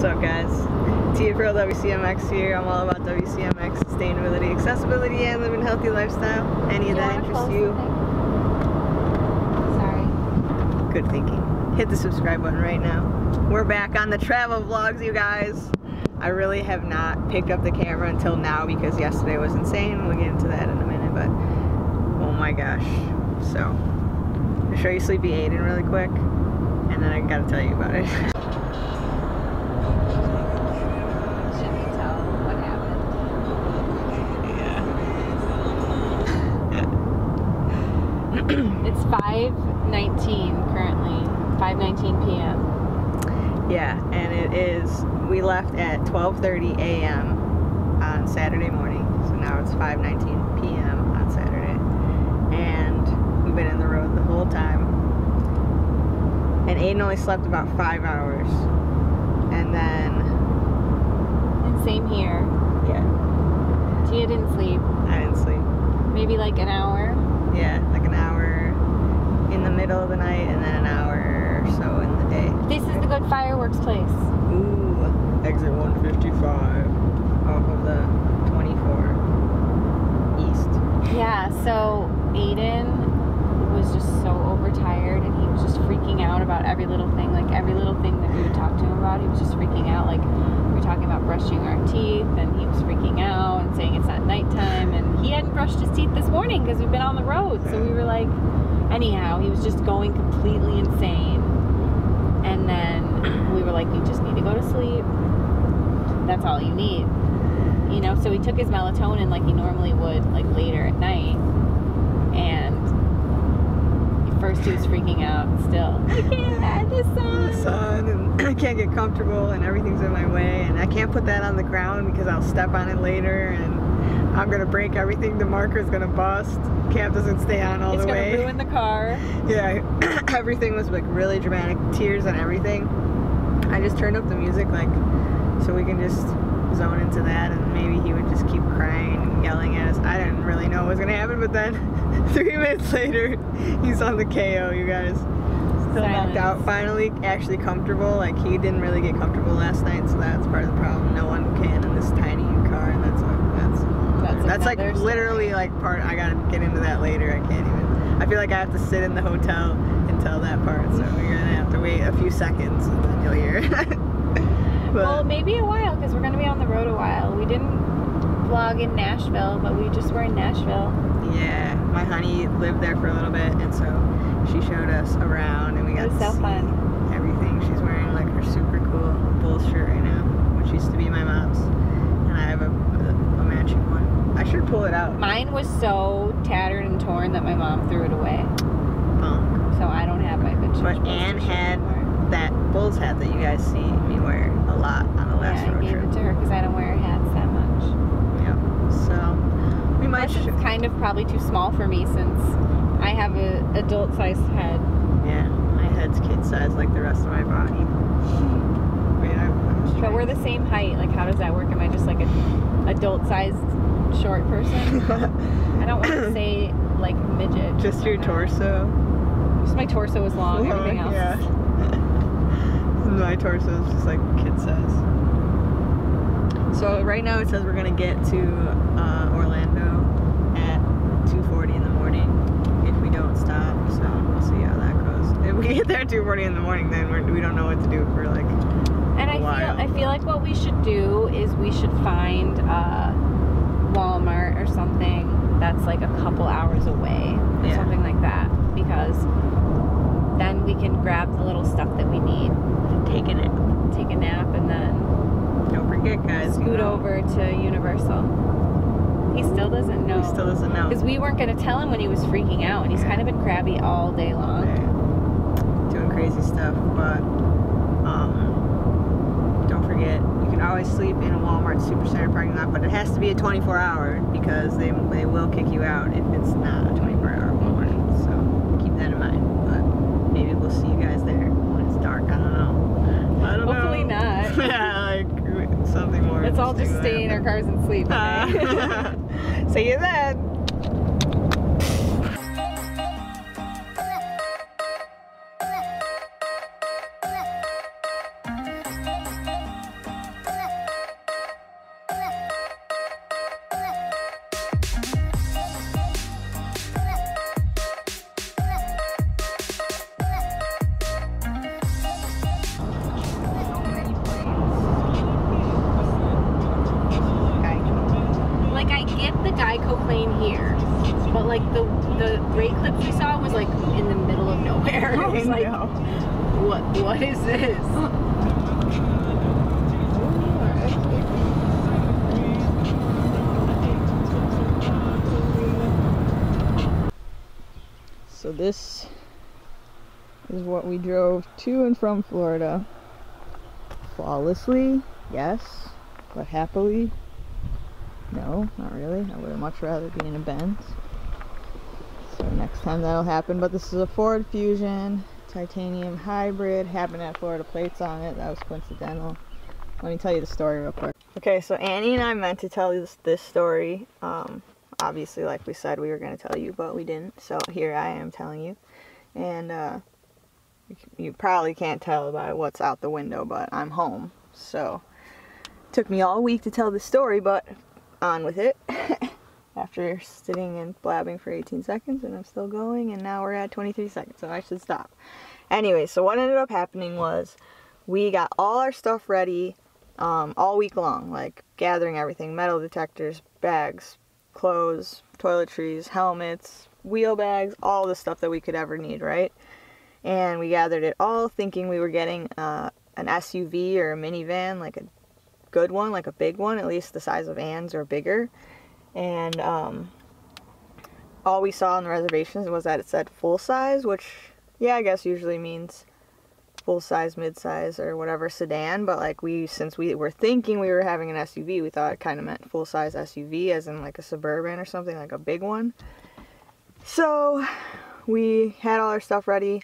What's up, guys? Tia Pearl WCMX here. I'm all about WCMX, sustainability, accessibility, and living a healthy lifestyle. Any of that interests you? Sorry. Good thinking. Hit the subscribe button right now. We're back on the travel vlogs, you guys. I really have not picked up the camera until now because yesterday was insane. We'll get into that in a minute, but oh my gosh. So, I'll show you Sleepy Aiden really quick, and then I gotta tell you about it. It's 5:19 currently, 5:19 p.m. Yeah, and it is, we left at 12:30 a.m. on Saturday morning, so now it's 5:19 p.m. on Saturday, and we've been in the road the whole time, and Aiden only slept about 5 hours, and then... And same here. Yeah. Tia didn't sleep. I didn't sleep. Maybe like an hour. Yeah, like an hour in the middle of the night and then an hour or so in the day. This is the good fireworks place. Ooh, exit 155 off of the 24 east. Yeah, so Aiden was just so overtired and he was just freaking out about every little thing. Like every little thing that we would talk to him about, he was just freaking out. Like we were talking about brushing our teeth and he was freaking out and saying it's not nighttime, and he hadn't brushed his teeth this morning because we've been on the road. So we were like, anyhow, he was just going completely insane. And then we were like, you just need to go to sleep. That's all you need. You know, so he took his melatonin like he normally would, like later at night. And at first he was freaking out still. I can't add the sun. And I can't get comfortable and everything's in my way. And I can't put that on the ground because I'll step on it later and I'm going to break everything. The marker's going to bust. Cap doesn't stay on all the way. It's going to ruin the car. Yeah, everything was like really dramatic. Tears and everything. I just turned up the music like so we can just zone into that, and maybe he would just keep crying and yelling at us. I didn't really know what was going to happen, but then 3 minutes later, he's on the KO, you guys. Still knocked out, finally actually comfortable. Like he didn't really get comfortable last night, so that's part of the problem. No one can in this tiny car, and that's like literally like part. I gotta get into that later. I can't even. I feel like I have to sit in the hotel and tell that part. So you're gonna have to wait a few seconds and then you'll hear it. Well, maybe a while because we're gonna be on the road a while. We didn't vlog in Nashville, but we just were in Nashville. Yeah, my honey lived there for a little bit, and so she showed us around, and we got to so see fun. Everything. She's wearing like her super cool Bulls shirt right now, which used to be my mom's, and I have a matching one. I should pull it out. Mine was so tattered and torn that my mom threw it away. So I don't have my vintage. But Anne had that Bulls hat that you guys see me wear a lot on the last road trip. I gave it to her because I don't wear hats that much. Yep. So we might. Plus it's kind of probably too small for me since I have an adult-sized head. Yeah, my head's kid-sized like the rest of my body. But we're the same height. Like, how does that work? Am I just like an adult-sized short person? I don't want to say like midget. Just your torso. Just my torso is long. Everything else. Yeah. My torso is just like kid size. So right now it says we're gonna get to Orlando at 2:40 in the morning if we don't stop. So we'll see how that goes. If we get there at 2:40 in the morning, then we don't know what to do for like. And I feel like what we should do is we should find Walmart or something that's like a couple hours away or something like that, because then we can grab the little stuff that we need, take a nap, and then don't forget, guys, scoot over to Universal. He still doesn't know. He still doesn't know because we weren't going to tell him when he was freaking out, and he's kind of been crabby all day long, doing crazy stuff. But don't forget, you can always sleep in a Walmart Supercenter parking lot, but it has to be a 24-hour because they will kick you out if it's not a 24-hour Walmart. So keep that in mind. But maybe we'll see you guys there when it's dark. I don't know. Hopefully not. Yeah, like something more. Let's all just stay in our cars and sleep. Okay? See you then. brake clips we saw was like in the middle of nowhere. It was like, what is this? So this is what we drove to and from Florida. Flawlessly, yes, but happily, no, not really. I would much rather be in a Benz. So next time that'll happen. But this is a Ford Fusion titanium hybrid. Happened to have Florida plates on it. That was coincidental. Let me tell you the story real quick. Okay, so Annie and I meant to tell you this story. Obviously, like we said, we were going to tell you, but we didn't. So here I am telling you. And you probably can't tell by what's out the window, but I'm home. So it took me all week to tell this story, but on with it. After sitting and blabbing for 18 seconds, and I'm still going, and now we're at 23 seconds, so I should stop. Anyway, so what ended up happening was we got all our stuff ready all week long, like gathering everything, metal detectors, bags, clothes, toiletries, helmets, wheel bags, all the stuff that we could ever need, right? And we gathered it all thinking we were getting an SUV or a minivan, like a good one, like a big one, at least the size of Ann's or bigger. And all we saw on the reservations was that it said full size, which, yeah, I guess usually means full size, mid size, or whatever sedan. But like since we were thinking we were having an SUV, we thought it kind of meant full size SUV, as in like a Suburban or something, like a big one. So we had all our stuff ready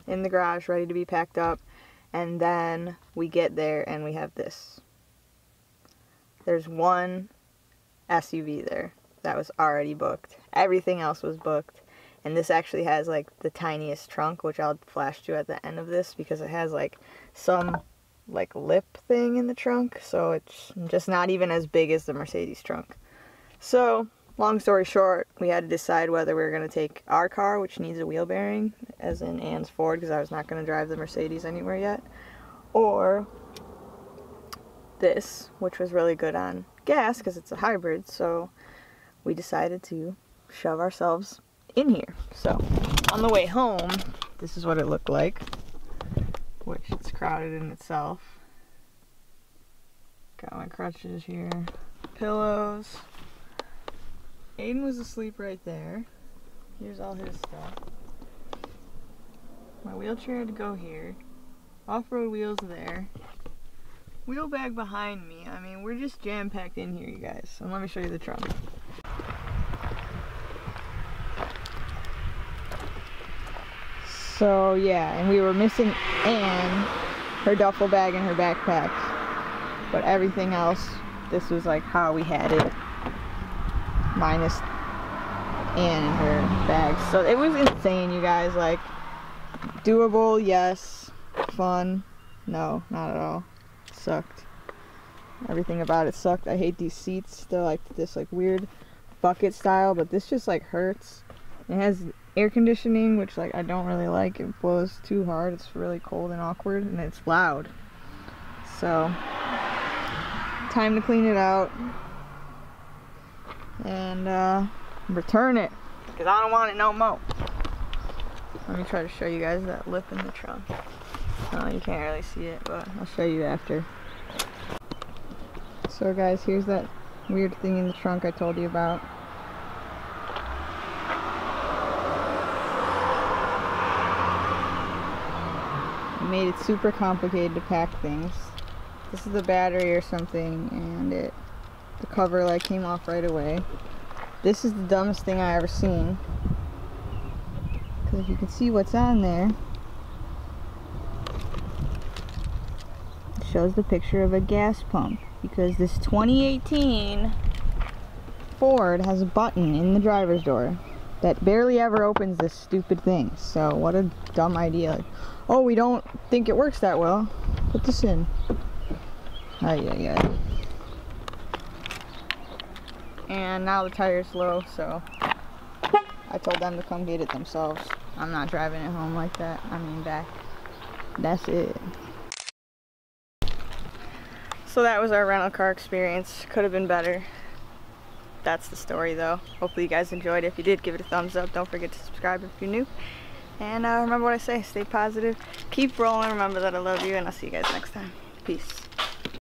in the garage, ready to be packed up, and then we get there and we have this. There's one SUV there that was already booked. Everything else was booked, and this actually has like the tiniest trunk, which I'll flash to at the end of this, because it has like some like lip thing in the trunk, so it's just not even as big as the Mercedes trunk. So long story short, we had to decide whether we were going to take our car, which needs a wheel bearing, as in Ann's Ford, because I was not going to drive the Mercedes anywhere yet, or this, which was really good on gas because it's a hybrid. So we decided to shove ourselves in here. So on the way home, this is what it looked like, which it's crowded in itself. Got my crutches here, pillows. Aiden was asleep right there. Here's all his stuff. My wheelchair had to go here. Off-road wheels there. Wheel bag behind me. I mean, we're just jam-packed in here, you guys. And let me show you the trunk. So, yeah, and we were missing Anne, her duffel bag and her backpack. But everything else, this was like how we had it. Minus Anne and her bags. So it was insane, you guys. Like, doable, yes. Fun, no, not at all. Sucked. Everything about it sucked. I hate these seats. They're like this like weird bucket style, but this just like hurts. It has air conditioning, which like I don't really like. It blows too hard. It's really cold and awkward, and it's loud. So time to clean it out and return it, because I don't want it no more. Let me try to show you guys that lip in the trunk. Oh, you can't really see it, but I'll show you after. So guys, here's that weird thing in the trunk I told you about. I made it super complicated to pack things. This is the battery or something, and the cover like came off right away. This is the dumbest thing I ever seen, because if you can see what's on there, it shows the picture of a gas pump, because this 2018 Ford has a button in the driver's door that barely ever opens this stupid thing. So what a dumb idea. Like, oh, we don't think it works that well, put this in. Ay. And now the tire's low, so I told them to come get it themselves. I'm not driving it home like that. I mean back. That's it. So that was our rental car experience. Could have been better. that's the story though. Hopefully you guys enjoyed it. If you did, give it a thumbs up. Don't forget to subscribe if you're new. And remember what I say, stay positive, keep rolling, remember that I love you, and I'll see you guys next time. Peace.